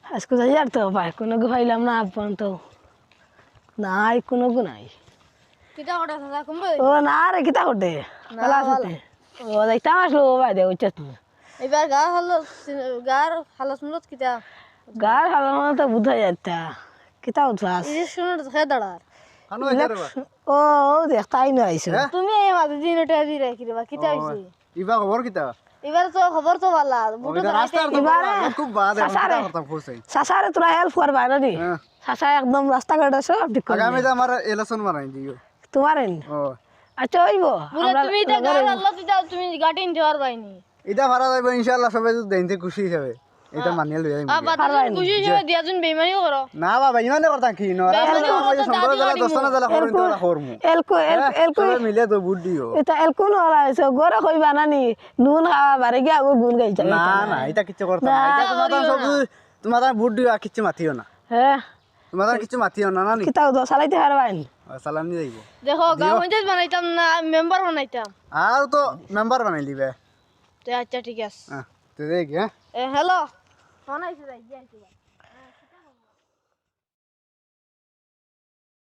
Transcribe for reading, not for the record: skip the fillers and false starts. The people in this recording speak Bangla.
আজকে যাই আর তো ভাই কোনো গু পাইলাম না পর্যন্ত নাই কোনো গু নাই কিতা ওটা দাদা কমবে ও না রে কিতা করতে ভালো আছে ও দেখতাম আসলো ভাই দে উচ্চত এবার গার হালো শুনলো কিতা গার হালানো তো বুঝাই যাচ্ছে কিতা উঠছাস এই শুনো দেখে দাঁড়ার কানো আইছে রে বা ও দেখতাই না আইসো তুমি এই মাঝে দিন ওটা দি রাখি রে বা কিতা হইছে ইবা খবর কিতা এবার তো খবর তো ভালো বুটো ওইটা রাস্তার তো এবারে খুব বাদ সাসারে। করতাম খুশাই সাসারে তোরা হেল্প করবা না নি হ্যাঁ সাসা একদম রাস্তাঘাট সব ঠিক করে আগামী আমার ইলেকশন মারাই দিও তোমার ও আচ্ছা হইব বুলে তুমি এটা গার আল্লাহ দিতা তুমি গাটি নিতে পারবাইনি এটা ভাড়া যাইব ইনশাআল্লাহ সবাই যদি দেনতে খুশি হিসাবে এটা মানিয়ে লই যাইব আবার তুমি খুশি হিসেবে দিয়াছুন বেইমানিও করো না বাবা ইমানে করতাম কি নরা বেমানি করতাম, সম্পর্ক দাদি জেলা 10 না জেলা করুন তো করমু এলকো এলকো সবাই মিলে তো বুট দিও এটা এলকো নলা হইছে গরে কইবা না নি নুন খাওয়া বারে গিয়া আগো গুন গাইছা না না এটা কিচ্ছু করতাম না এটা তোমার সব তোমার বুট দিও আর কিচ্ছু মাথিও না হ্যাঁ তোমার কিছু মাথিও না নানি কিতাও তো চালাইতে পারবাইন সালাম নি যাইব দেখো গাঁও পঞ্চায়েত বানাইতাম না মেম্বার বানাইতাম আর তো মেম্বার বানাই দিবে তো আচ্ছা ঠিক আছে হ্যাঁ তো দেখ হ্যাঁ হ্যালো বানাইছে যাই